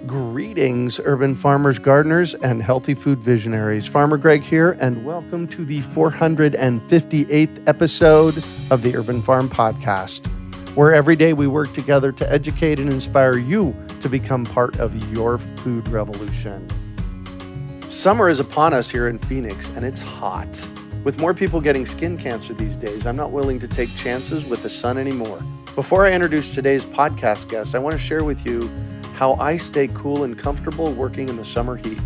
Greetings, urban farmers, gardeners, and healthy food visionaries. Farmer Greg here, and welcome to the 458th episode of the Urban Farm Podcast, where every day we work together to educate and inspire you to become part of your food revolution. Summer is upon us here in Phoenix, and it's hot. With more people getting skin cancer these days, I'm not willing to take chances with the sun anymore. Before I introduce today's podcast guest, I want to share with you how I stay cool and comfortable working in the summer heat.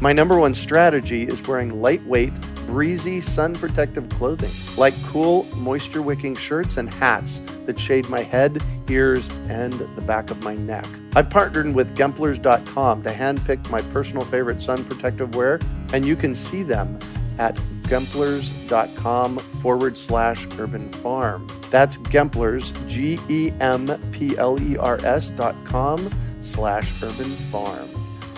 My number one strategy is wearing lightweight, breezy, sun-protective clothing, like cool, moisture-wicking shirts and hats that shade my head, ears, and the back of my neck. I've partnered with Gemplers.com to handpick my personal favorite sun protective wear, and you can see them at Gemplers.com/urban farm. That's Gemplers, GEMPLERS.com/urban farm.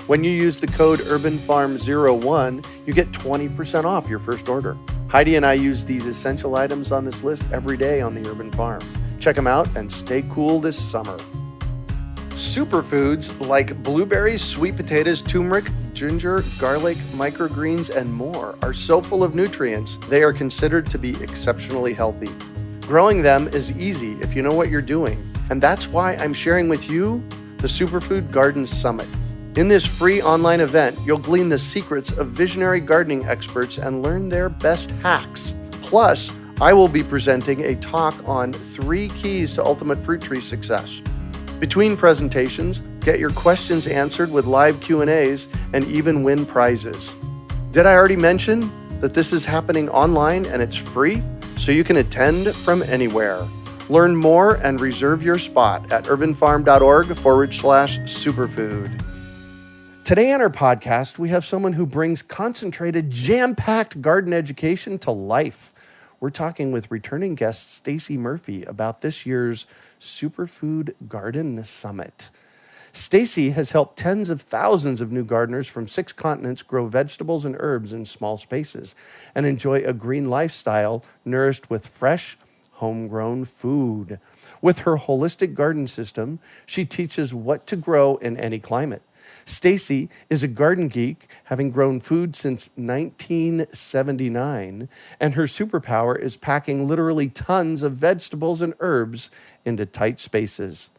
When you use the code URBANFARM01, you get 20% off your first order. Heidi and I use these essential items on this list every day on the Urban Farm. Check them out and stay cool this summer. Superfoods like blueberries, sweet potatoes, turmeric, ginger, garlic, microgreens, and more are so full of nutrients, they are considered to be exceptionally healthy. Growing them is easy if you know what you're doing, and that's why I'm sharing with you the Superfood Garden Summit. In this free online event, you'll glean the secrets of visionary gardening experts and learn their best hacks. Plus, I will be presenting a talk on 3 keys to ultimate fruit tree success. Between presentations, get your questions answered with live Q&As and even win prizes. Did I already mention that this is happening online and it's free, so you can attend from anywhere? Learn more and reserve your spot at urbanfarm.org/superfood. Today on our podcast, we have someone who brings concentrated, jam-packed garden education to life. We're talking with returning guest Stacey Murphy about this year's Superfood Garden Summit. Stacey has helped tens of thousands of new gardeners from 6 continents grow vegetables and herbs in small spaces and enjoy a green lifestyle nourished with fresh, homegrown food. With her holistic garden system, she teaches what to grow in any climate. Stacey is a garden geek, having grown food since 1979, and her superpower is packing literally tons of vegetables and herbs into tight spaces.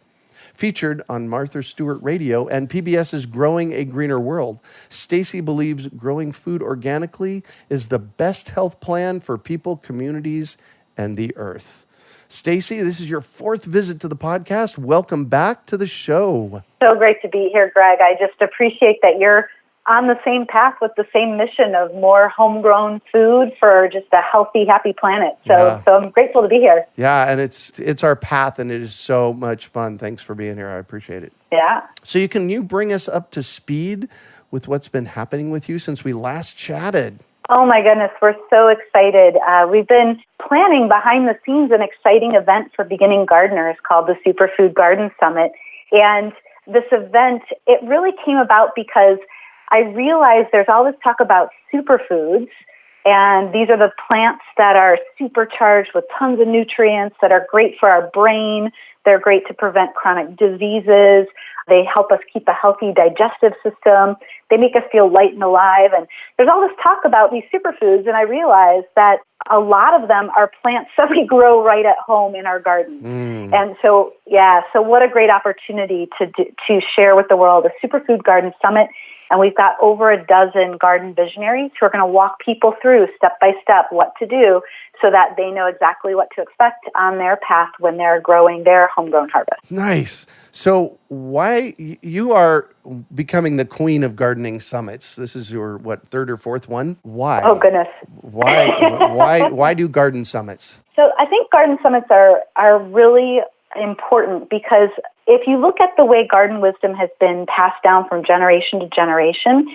Featured on Martha Stewart Radio and PBS's Growing a Greener World, Stacey believes growing food organically is the best health plan for people, communities, and the earth. Stacey, this is your 4th visit to the podcast. Welcome back to the show. So great to be here, Greg. I just appreciate that you're on the same path with the same mission of more homegrown food for just a healthy, happy planet. So I'm grateful to be here. Yeah, and it's our path, and it is so much fun. Thanks for being here. I appreciate it. Yeah. So can you bring us up to speed with what's been happening with you since we last chatted? Oh my goodness, we're so excited. We've been planning behind the scenes an exciting event for beginning gardeners called the Superfood Garden Summit. And this event, it really came about because I realized there's all this talk about superfoods, and these are the plants that are supercharged with tons of nutrients that are great for our brain. They're great to prevent chronic diseases. They help us keep a healthy digestive system. They make us feel light and alive. And there's all this talk about these superfoods, and I realized that a lot of them are plants that we grow right at home in our garden. And so what a great opportunity to share with the world a Superfood Garden Summit. And we've got over a dozen garden visionaries who are going to walk people through step by step what to do so that they know exactly what to expect on their path when they're growing their homegrown harvest. Nice. So why you are becoming the queen of gardening summits? This is your, 3rd or 4th one? Why? Oh, goodness. Why do garden summits? So I think garden summits are really important because if you look at the way garden wisdom has been passed down from generation to generation,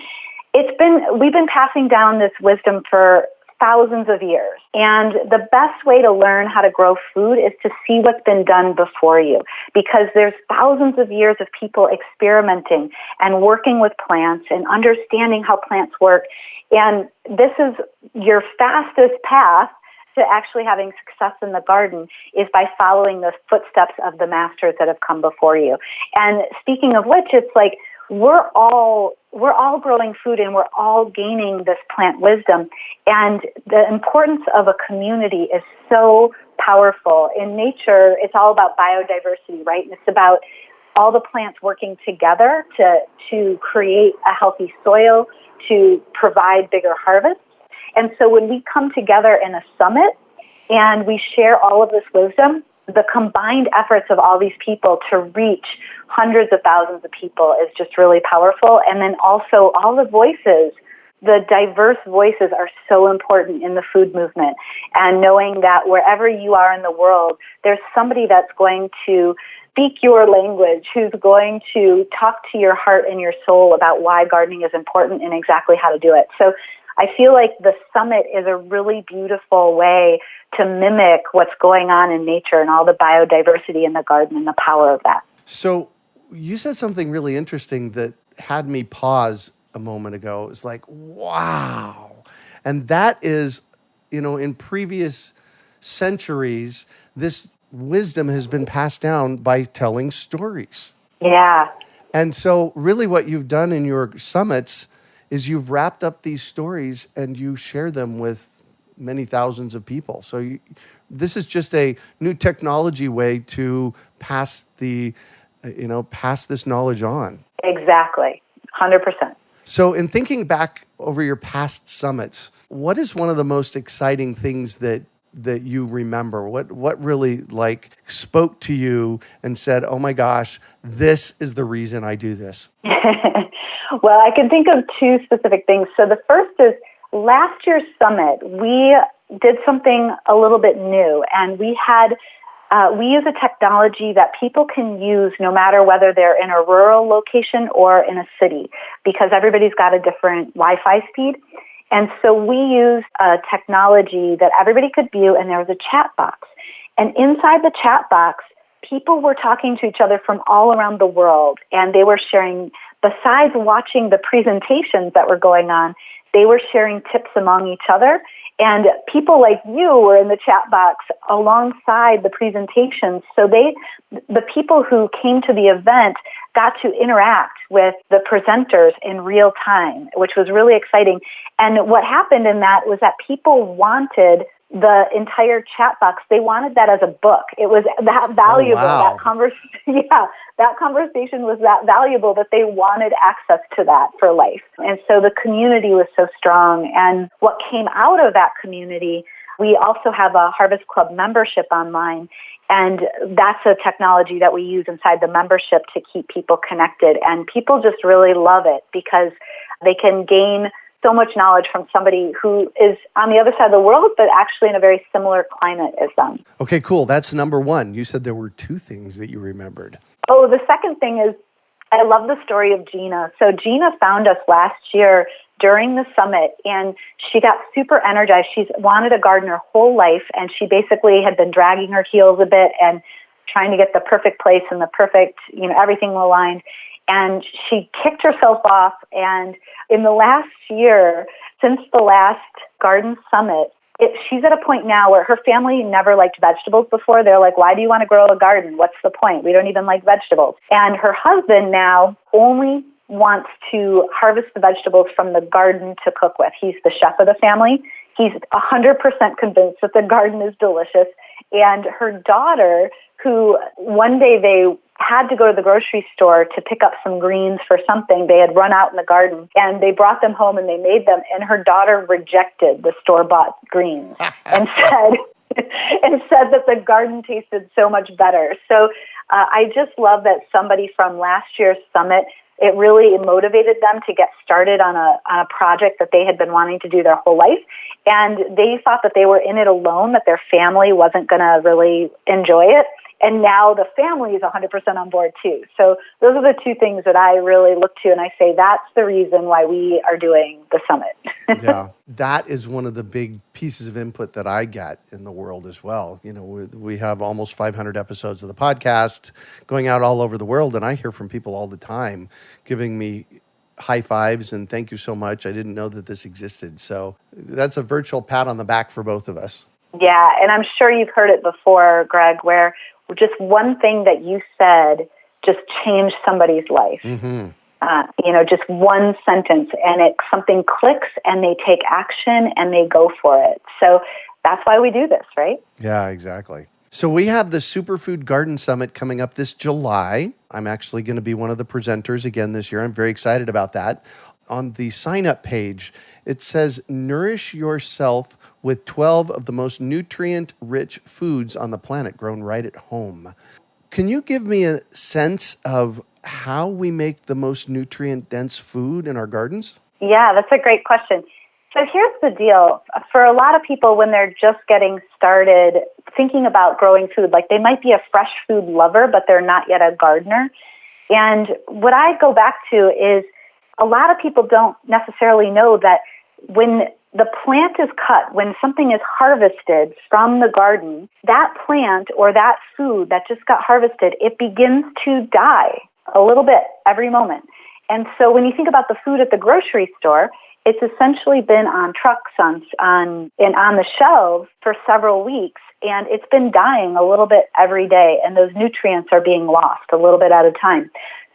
we've been passing down this wisdom for thousands of years. And the best way to learn how to grow food is to see what's been done before you, because there's thousands of years of people experimenting and working with plants and understanding how plants work. And this is your fastest path to actually having success in the garden is by following the footsteps of the masters that have come before you. And speaking of which, it's like we're all growing food and we're all gaining this plant wisdom. And the importance of a community is so powerful. In nature, it's all about biodiversity, right? And it's about all the plants working together to create a healthy soil, to provide bigger harvests. And so when we come together in a summit and we share all of this wisdom, the combined efforts of all these people to reach hundreds of thousands of people is just really powerful. And then also all the voices, the diverse voices are so important in the food movement. And knowing that wherever you are in the world, there's somebody that's going to speak your language, who's going to talk to your heart and your soul about why gardening is important and exactly how to do it. So I feel like the summit is a really beautiful way to mimic what's going on in nature and all the biodiversity in the garden and the power of that. So you said something really interesting that had me pause a moment ago. It's like, wow. And that is, in previous centuries, this wisdom has been passed down by telling stories. Yeah. And so really what you've done in your summits is you've wrapped up these stories and you share them with many thousands of people. So this is just a new technology way to pass pass this knowledge on. Exactly. 100%. So in thinking back over your past summits, what is one of the most exciting things that you remember? What really spoke to you and said, oh my gosh, this is the reason I do this? Well, I can think of two specific things. So the first is last year's summit, we did something a little bit new, and we use a technology that people can use no matter whether they're in a rural location or in a city, because everybody's got a different Wi-Fi speed. And so we used a technology that everybody could view, and there was a chat box. And inside the chat box, people were talking to each other from all around the world, and they were sharing, besides watching the presentations that were going on, they were sharing tips among each other. And people like you were in the chat box alongside the presentations. So the people who came to the event got to interact with the presenters in real time, which was really exciting. And what happened in that was that people wanted the entire chat box. They wanted that as a book. It was that valuable. Oh, wow. That conversation was that valuable that they wanted access to that for life. And so the community was so strong. And what came out of that community, we also have a Harvest Club membership online. And that's a technology that we use inside the membership to keep people connected. And people just really love it because they can gain so much knowledge from somebody who is on the other side of the world, but actually in a very similar climate as them. Okay, cool. That's number one. You said there were two things that you remembered. Oh, the second thing is I love the story of Gina. So Gina found us last year during the summit, and she got super energized. She's wanted a garden her whole life, and she basically had been dragging her heels a bit and trying to get the perfect place and the perfect, everything aligned. And she kicked herself off, and in the last year, since the last garden summit, she's at a point now where her family never liked vegetables before. They're like, why do you want to grow a garden? What's the point? We don't even like vegetables. And her husband now only wants to harvest the vegetables from the garden to cook with. He's the chef of the family. He's 100% convinced that the garden is delicious. And her daughter, who one day they had to go to the grocery store to pick up some greens for something. They had run out in the garden, and they brought them home and they made them, and her daughter rejected the store-bought greens and said that the garden tasted so much better. So I just love that somebody from last year's summit, it really motivated them to get started on a project that they had been wanting to do their whole life. And they thought that they were in it alone, that their family wasn't going to really enjoy it. And now the family is 100% on board too. So those are the two things that I really look to, and I say that's the reason why we are doing the summit. Yeah, that is one of the big pieces of input that I get in the world as well. We have almost 500 episodes of the podcast going out all over the world, and I hear from people all the time giving me high fives and thank you so much. I didn't know that this existed. So that's a virtual pat on the back for both of us. Yeah, and I'm sure you've heard it before, Greg, where just one thing that you said just changed somebody's life. Mm-hmm. just one sentence, and something clicks, and they take action, and they go for it. So that's why we do this, right? Yeah, exactly. So we have the Superfood Garden Summit coming up this July. I'm actually going to be one of the presenters again this year. I'm very excited about that. On the sign-up page, it says, nourish yourself with 12 of the most nutrient-rich foods on the planet grown right at home. Can you give me a sense of how we make the most nutrient-dense food in our gardens? Yeah, that's a great question. So here's the deal. For a lot of people, when they're just getting started thinking about growing food, like they might be a fresh food lover, but they're not yet a gardener. And what I go back to is a lot of people don't necessarily know that when the plant is cut, when something is harvested from the garden, that plant or that food that just got harvested, it begins to die a little bit every moment. And so when you think about the food at the grocery store, it's essentially been on trucks and on the shelves for several weeks, and it's been dying a little bit every day, and those nutrients are being lost a little bit at a time.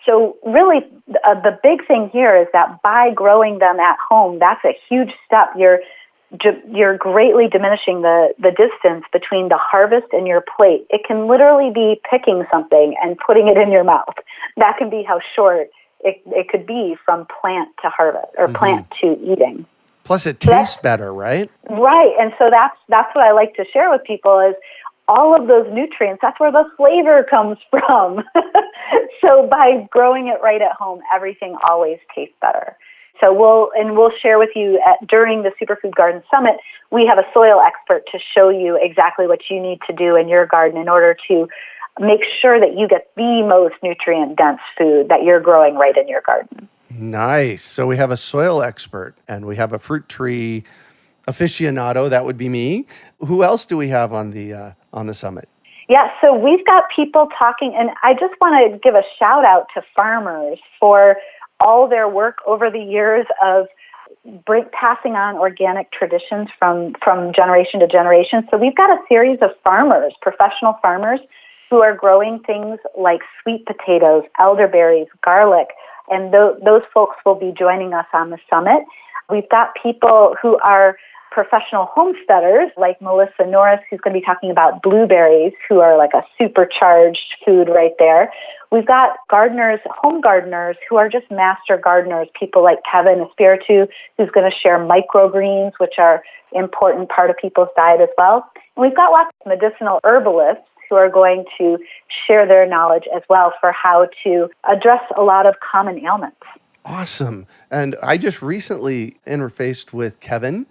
So really, the big thing here is that by growing them at home, that's a huge step. You're greatly diminishing the distance between the harvest and your plate. It can literally be picking something and putting it in your mouth. That can be how short it could be from plant to harvest or plant to eating. Plus, it tastes better, right? Right, and so that's what I like to share with people is all of those nutrients. That's where the flavor comes from. So by growing it right at home, everything always tastes better. So we'll share with you during the Superfood Garden Summit, we have a soil expert to show you exactly what you need to do in your garden in order to make sure that you get the most nutrient-dense food that you're growing right in your garden. Nice. So we have a soil expert and we have a fruit tree aficionado. That would be me. Who else do we have on the summit? Yeah, so we've got people talking, and I just want to give a shout out to farmers for all their work over the years of passing on organic traditions from generation to generation. So we've got a series of farmers, professional farmers, who are growing things like sweet potatoes, elderberries, garlic, and those folks will be joining us on the summit. We've got people who are professional homesteaders like Melissa Norris, who's going to be talking about blueberries, who are like a supercharged food right there. We've got gardeners, home gardeners, who are just master gardeners, people like Kevin Espiritu, who's going to share microgreens, which are an important part of people's diet as well. And we've got lots of medicinal herbalists who are going to share their knowledge as well for how to address a lot of common ailments. Awesome. And I just recently interfaced with Kevin.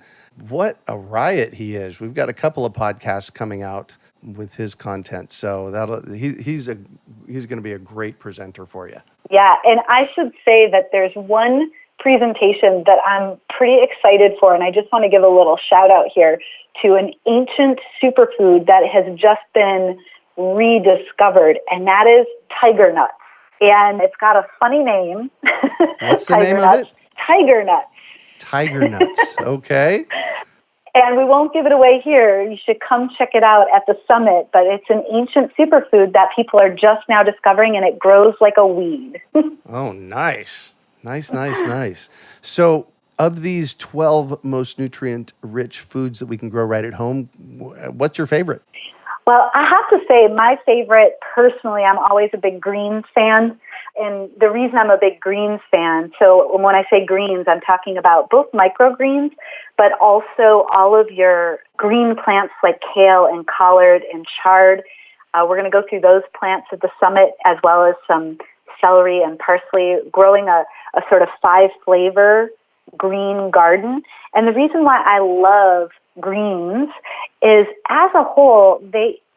What a riot he is. We've got a couple of podcasts coming out with his content. So he's going to be a great presenter for you. Yeah, and I should say that there's one presentation that I'm pretty excited for, and I just want to give a little shout out here to an ancient superfood that has just been rediscovered, and that is tiger nuts. And it's got a funny name. What's the name of it? Tiger nuts. Tiger nuts. Okay. And we won't give it away here. You should come check it out at the summit. But it's an ancient superfood that people are just now discovering, and it grows like a weed. Oh, nice. Nice. So of these 12 most nutrient-rich foods that we can grow right at home, what's your favorite? Well, I have to say my favorite, personally, I'm always a big greens fan. And the reason I'm a big greens fan, so when I say greens, I'm talking about both microgreens, but also all of your green plants like kale and collard and chard. We're going to go through those plants at the summit, as well as some celery and parsley, growing a sort of 5-flavor green garden. And the reason why I love greens is, as a whole,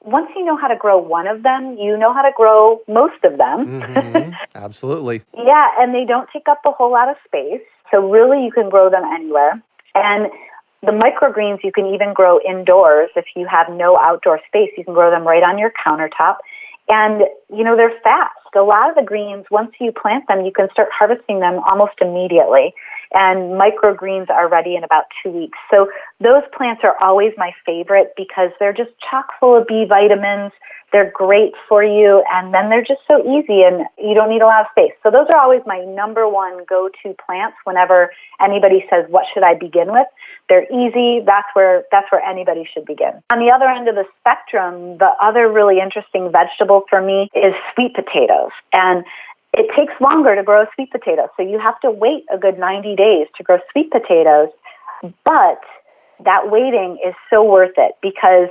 once you know how to grow one of them, you know how to grow most of them. Mm-hmm. Absolutely. Yeah, and they don't take up a whole lot of space. So really you can grow them anywhere. And the microgreens you can even grow indoors. If you have no outdoor space, you can grow them right on your countertop. And, they're fast. A lot of the greens, once you plant them, you can start harvesting them almost immediately. And microgreens are ready in about 2 weeks. So those plants are always my favorite because they're just chock full of B vitamins, they're great for you, and then they're just so easy and you don't need a lot of space. So those are always my number one go-to plants whenever anybody says, what should I begin with? They're easy. That's where anybody should begin. On the other end of the spectrum, the other really interesting vegetable for me is sweet potatoes. And it takes longer to grow a sweet potato. So you have to wait a good 90 days to grow sweet potatoes. But that waiting is so worth it because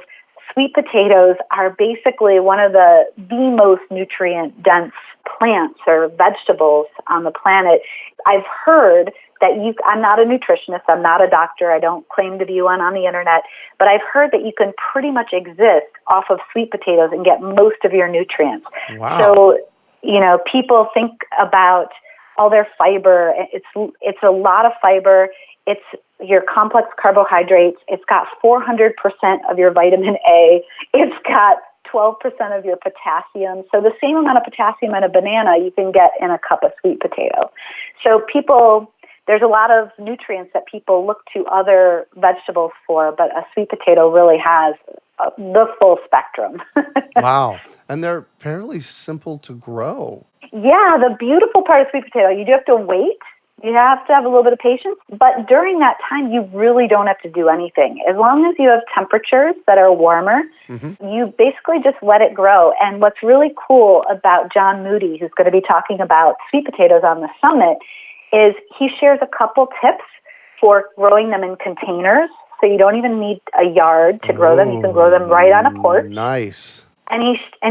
sweet potatoes are basically one of the most nutrient-dense plants or vegetables on the planet. I've heard that I'm not a nutritionist, I'm not a doctor, I don't claim to be one on the internet, but I've heard that you can pretty much exist off of sweet potatoes and get most of your nutrients. Wow. So, people think about all their fiber. It's a lot of fiber. It's your complex carbohydrates. It's got 400% of your vitamin A. It's got 12% of your potassium. So the same amount of potassium in a banana you can get in a cup of sweet potato. So there's a lot of nutrients that people look to other vegetables for, but a sweet potato really has the full spectrum. Wow. And they're fairly simple to grow. Yeah, the beautiful part of sweet potato, you do have to wait. You have to have a little bit of patience, but during that time, you really don't have to do anything. As long as you have temperatures that are warmer, you basically just let it grow. And what's really cool about John Moody, who's going to be talking about sweet potatoes on the summit, is he shares a couple tips for growing them in containers. So you don't even need a yard to grow them. You can grow them right on a porch. Nice. And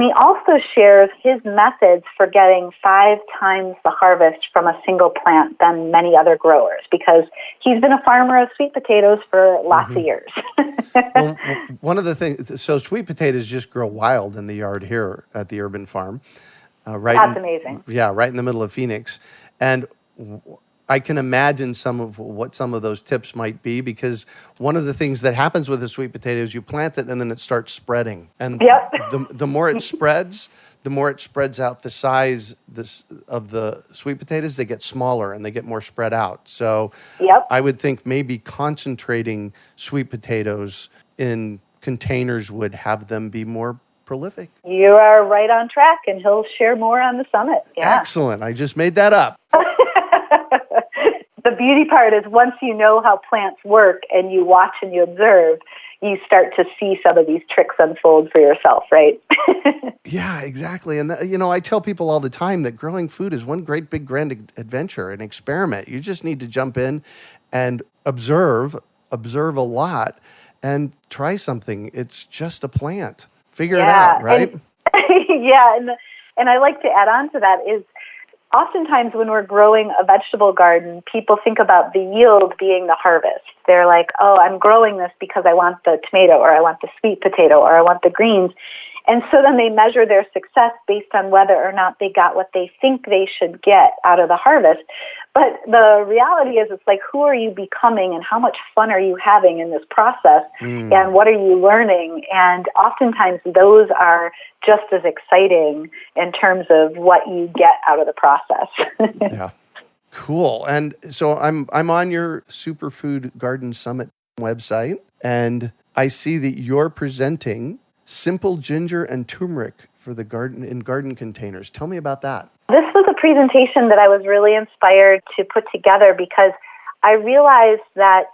he also shares his methods for getting 5 times the harvest from a single plant than many other growers because he's been a farmer of sweet potatoes for lots of years. Well, one of the things, so sweet potatoes just grow wild in the yard here at the Urban Farm. That's amazing. Yeah, right in the middle of Phoenix. And I can imagine some of those tips might be because one of the things that happens with a sweet potato is you plant it and then it starts spreading. And the more it spreads, the more it spreads out the size of the sweet potatoes. They get smaller and they get more spread out. So I would think maybe concentrating sweet potatoes in containers would have them be more prolific. You are right on track, and he'll share more on the summit. Yeah. Excellent. I just made that up. The beauty part is once you know how plants work and you watch and you observe, you start to see some of these tricks unfold for yourself, right? Yeah, exactly. And, I tell people all the time that growing food is one great big grand adventure, an experiment. You just need to jump in and observe a lot, and try something. It's just a plant. Figure it out, right? And I like to add on to that is oftentimes when we're growing a vegetable garden, people think about the yield being the harvest. They're like, oh, I'm growing this because I want the tomato or I want the sweet potato or I want the greens. And so then they measure their success based on whether or not they got what they think they should get out of the harvest. But the reality is it's like, who are you becoming and how much fun are you having in this process and what are you learning? And oftentimes those are just as exciting in terms of what you get out of the process. Yeah. Cool. And so I'm on your Superfood Garden Summit website, and I see that you're presenting simple ginger and turmeric for the garden in garden containers. Tell me about that. This was a presentation that I was really inspired to put together because I realized that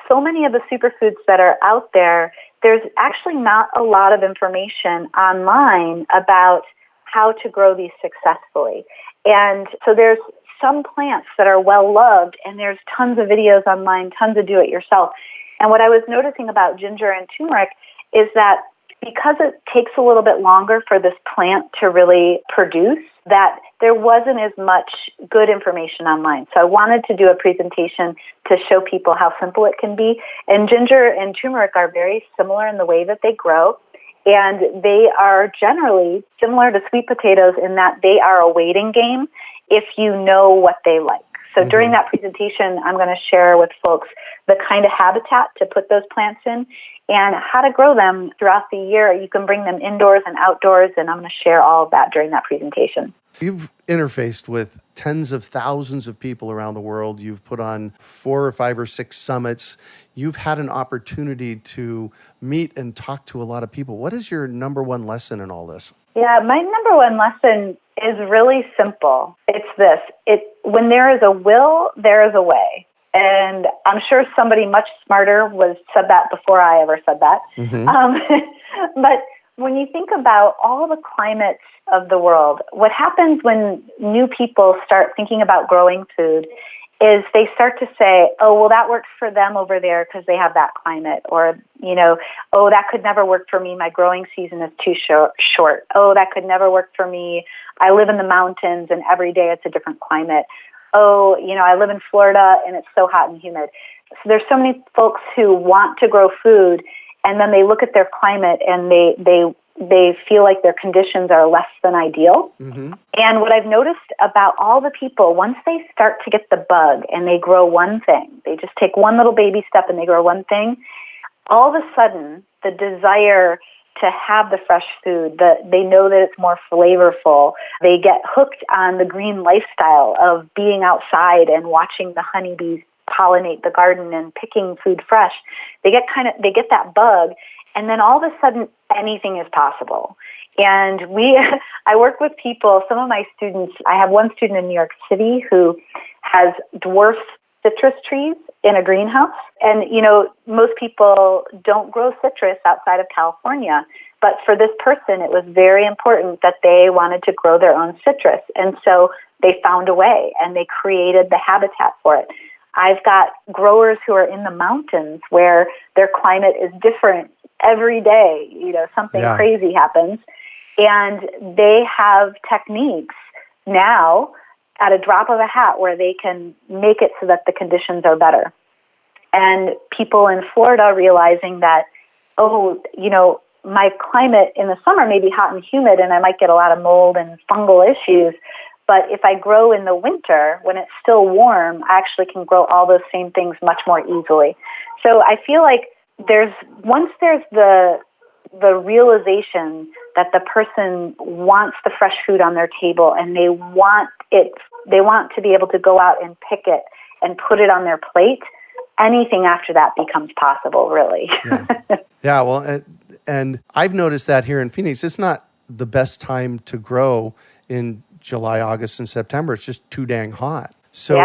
so many of the superfoods that are out there, there's actually not a lot of information online about how to grow these successfully. And so there's some plants that are well loved, and there's tons of videos online, tons of do-it-yourself. And what I was noticing about ginger and turmeric is that because it takes a little bit longer for this plant to really produce, that there wasn't as much good information online. So I wanted to do a presentation to show people how simple it can be. And ginger and turmeric are very similar in the way that they grow. And they are generally similar to sweet potatoes in that they are a waiting game if you know what they like. So during that presentation, I'm going to share with folks the kind of habitat to put those plants in and how to grow them throughout the year. You can bring them indoors and outdoors, and I'm going to share all of that during that presentation. You've interfaced with tens of thousands of people around the world. You've put on 4 or 5 or 6 summits. You've had an opportunity to meet and talk to a lot of people. What is your number one lesson in all this? Yeah, my number one lesson is really simple. It's this. When there is a will, there is a way. And I'm sure somebody much smarter said that before I ever said that. Mm-hmm. But when you think about all the climates of the world, what happens when new people start thinking about growing food is they start to say, oh, well, that works for them over there because they have that climate. Or, oh, that could never work for me. My growing season is too short. Oh, that could never work for me. I live in the mountains and every day it's a different climate. Oh, I live in Florida and it's so hot and humid. So there's so many folks who want to grow food, and then they look at their climate and they feel like their conditions are less than ideal. Mm-hmm. And what I've noticed about all the people, once they start to get the bug and they grow one thing, they just take one little baby step and they grow one thing, all of a sudden the desire to have the fresh food, they know that it's more flavorful. They get hooked on the green lifestyle of being outside and watching the honeybees pollinate the garden and picking food fresh. They get that bug, and then all of a sudden anything is possible. And I work with people, some of my students, I have one student in New York City who has dwarf citrus trees in a greenhouse. And, most people don't grow citrus outside of California. But for this person, it was very important that they wanted to grow their own citrus. And so they found a way and they created the habitat for it. I've got growers who are in the mountains where their climate is different every day. Something crazy happens. And they have techniques now at a drop of a hat where they can make it so that the conditions are better. And people in Florida realizing that, my climate in the summer may be hot and humid and I might get a lot of mold and fungal issues, but if I grow in the winter when it's still warm, I actually can grow all those same things much more easily. So I feel like once there's the realization that the person wants the fresh food on their table and they want to be able to go out and pick it and put it on their plate, anything after that becomes possible, really. Yeah, well, and I've noticed that here in Phoenix, it's not the best time to grow in July, August, and September. It's just too dang hot. So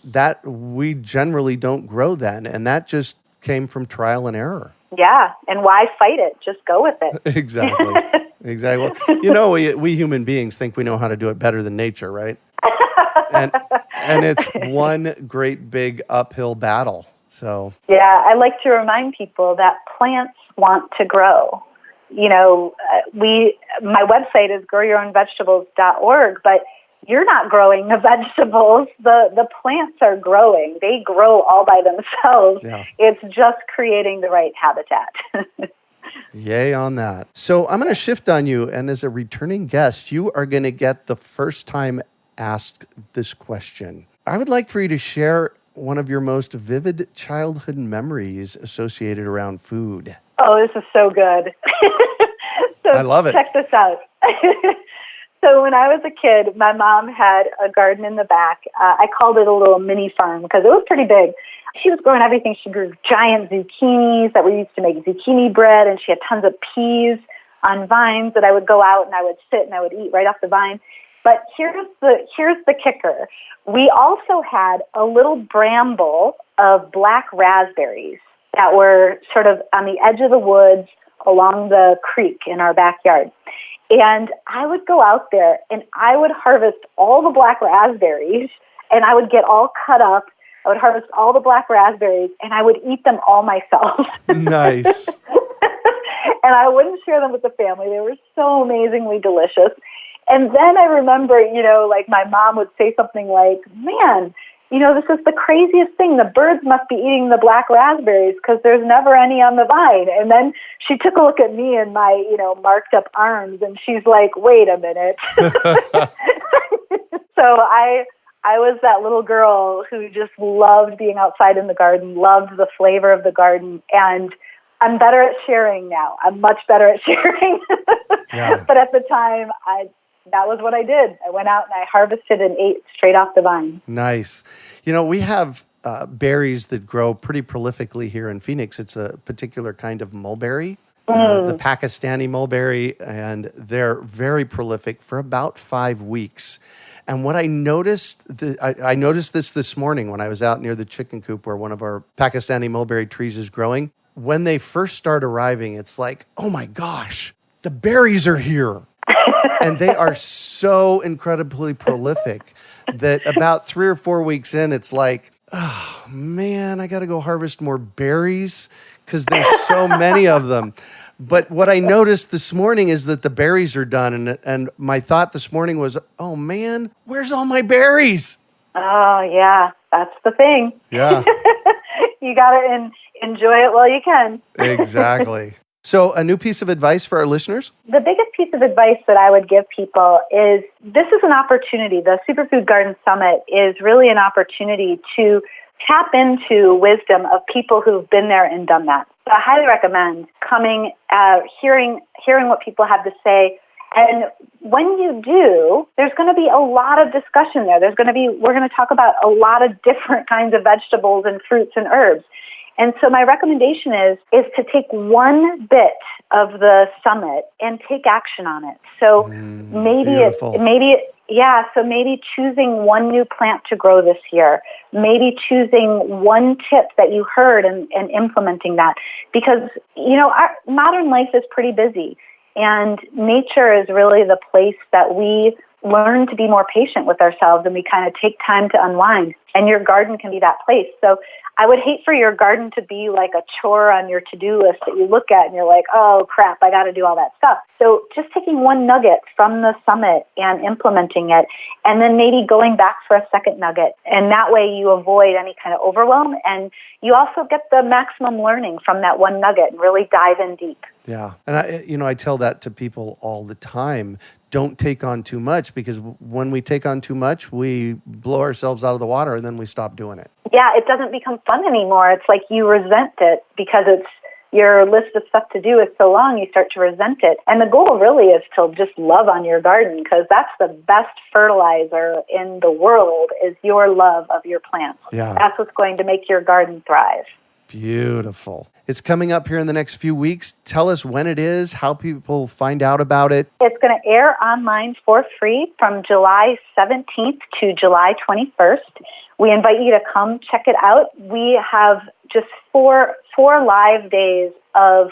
that we generally don't grow then, and that just came from trial and error. Yeah, and why fight it? Just go with it. Exactly. We human beings think we know how to do it better than nature, right? And it's one great big uphill battle. So I like to remind people that plants want to grow. My website is growyourownvegetables.org, but you're not growing the vegetables. The plants are growing. They grow all by themselves. Yeah. It's just creating the right habitat. Yay on that. So I'm going to shift on you, and as a returning guest, you are going to get the first time asked this question. I would like for you to share one of your most vivid childhood memories associated around food. Oh, this is so good. I love it. Check this out. So when I was a kid, my mom had a garden in the back. I called it a little mini farm because it was pretty big. She was growing everything. She grew giant zucchinis that we used to make zucchini bread, and she had tons of peas on vines that I would go out and I would sit and I would eat right off the vine. But here's the kicker. We also had a little bramble of black raspberries that were sort of on the edge of the woods along the creek in our backyard. And I would go out there and I would harvest all the black raspberries and I would get all cut up. I would harvest all the black raspberries and I would eat them all myself. Nice. And I wouldn't share them with the family. They were so amazingly delicious. And then I remember, my mom would say something like, man, this is the craziest thing. The birds must be eating the black raspberries because there's never any on the vine. And then she took a look at me and my, marked up arms, and she's like, wait a minute. So I was that little girl who just loved being outside in the garden, loved the flavor of the garden. And I'm better at sharing now. I'm much better at sharing. Yeah. But at the time, that was what I did. I went out and I harvested and ate straight off the vine. Nice. You know, we have berries that grow pretty prolifically here in Phoenix. It's a particular kind of mulberry, the Pakistani mulberry, and they're very prolific for about 5 weeks. And what I noticed, I noticed this morning when I was out near the chicken coop where one of our Pakistani mulberry trees is growing. When they first start arriving, it's like, oh my gosh, the berries are here. And they are so incredibly prolific that about 3 or 4 weeks in, it's like, oh man, I got to go harvest more berries because there's so many of them. But what I noticed this morning is that the berries are done. And my thought this morning was, oh man, where's all my berries? Oh, yeah, that's the thing. Yeah. You got to enjoy it while you can. Exactly. So a new piece of advice for our listeners? The biggest piece of advice that I would give people is this is an opportunity. The Superfood Garden Summit is really an opportunity to tap into wisdom of people who've been there and done that. So I highly recommend coming, hearing what people have to say. And when you do, there's going to be a lot of discussion there. We're going to talk about a lot of different kinds of vegetables and fruits and herbs. And so my recommendation is to take one bit of the summit and take action on it. So maybe choosing one new plant to grow this year, maybe choosing one tip that you heard and implementing that. Because, our modern life is pretty busy, and nature is really the place that we learn to be more patient with ourselves and we kind of take time to unwind. And your garden can be that place. So I would hate for your garden to be like a chore on your to-do list that you look at and you're like, oh, crap, I got to do all that stuff. So just taking one nugget from the summit and implementing it, and then maybe going back for a second nugget. And that way you avoid any kind of overwhelm, and you also get the maximum learning from that one nugget and really dive in deep. Yeah. And I tell that to people all the time. Don't take on too much, because when we take on too much, we blow ourselves out of the water and then we stop doing it. Yeah, it doesn't become fun anymore. It's like you resent it because it's your list of stuff to do is so long, you start to resent it. And the goal really is to just love on your garden, because that's the best fertilizer in the world is your love of your plants. Yeah. That's what's going to make your garden thrive. Beautiful. It's coming up here in the next few weeks. Tell us when it is, how people find out about it. It's going to air online for free from July 17th to July 21st. We invite you to come check it out. We have just four live days of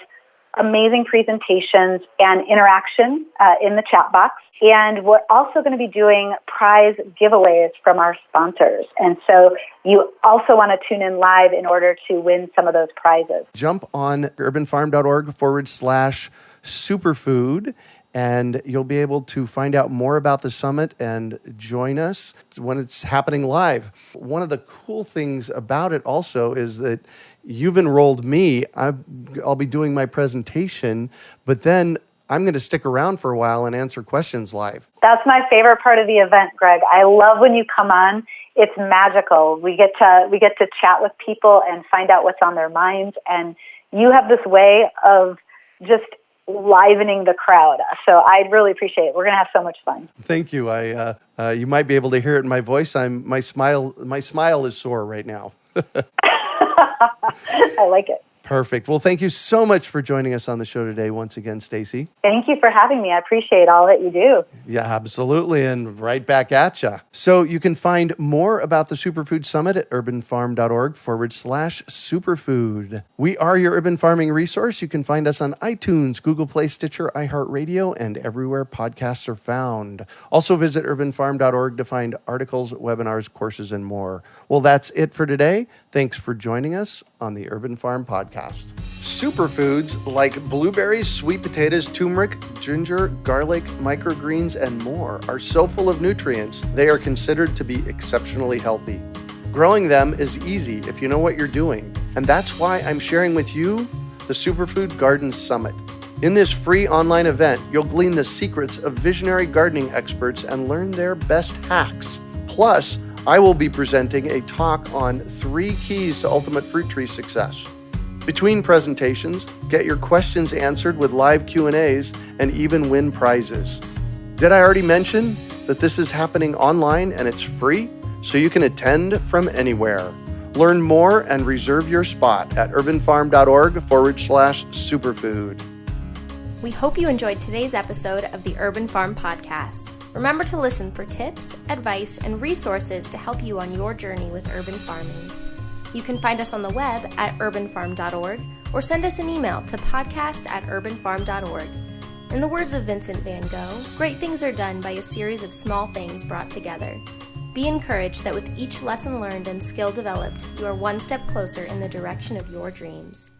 amazing presentations and interaction in the chat box. And we're also going to be doing prize giveaways from our sponsors. And so you also want to tune in live in order to win some of those prizes. Jump on urbanfarm.org/superfood, and you'll be able to find out more about the summit and join us when it's happening live. One of the cool things about it also is that you've enrolled me. I'll be doing my presentation, but then I'm going to stick around for a while and answer questions live. That's my favorite part of the event, Greg. I love when you come on. It's magical. We get to chat with people and find out what's on their minds, and you have this way of just livening the crowd. So I really appreciate it. We're going to have so much fun. Thank you. You might be able to hear it in my voice. My smile is sore right now. I like it. Perfect. Well, thank you so much for joining us on the show today once again, Stacey. Thank you for having me. I appreciate all that you do. Yeah, absolutely. And right back at you. So you can find more about the Superfood Summit at urbanfarm.org/superfood. We are your urban farming resource. You can find us on iTunes, Google Play, Stitcher, iHeartRadio, and everywhere podcasts are found. Also visit urbanfarm.org to find articles, webinars, courses, and more. Well, that's it for today. Thanks for joining us on the Urban Farm Podcast. Superfoods like blueberries, sweet potatoes, turmeric, ginger, garlic, microgreens, and more are so full of nutrients, they are considered to be exceptionally healthy. Growing them is easy if you know what you're doing, and that's why I'm sharing with you the Superfood Garden Summit. In this free online event, you'll glean the secrets of visionary gardening experts and learn their best hacks. Plus, I will be presenting a talk on 3 keys to ultimate fruit tree success. Between presentations, get your questions answered with live Q&As and even win prizes. Did I already mention that this is happening online and it's free, so you can attend from anywhere? Learn more and reserve your spot at urbanfarm.org/superfood. We hope you enjoyed today's episode of the Urban Farm Podcast. Remember to listen for tips, advice, and resources to help you on your journey with urban farming. You can find us on the web at urbanfarm.org or send us an email to podcast@urbanfarm.org. In the words of Vincent van Gogh, great things are done by a series of small things brought together. Be encouraged that with each lesson learned and skill developed, you are one step closer in the direction of your dreams.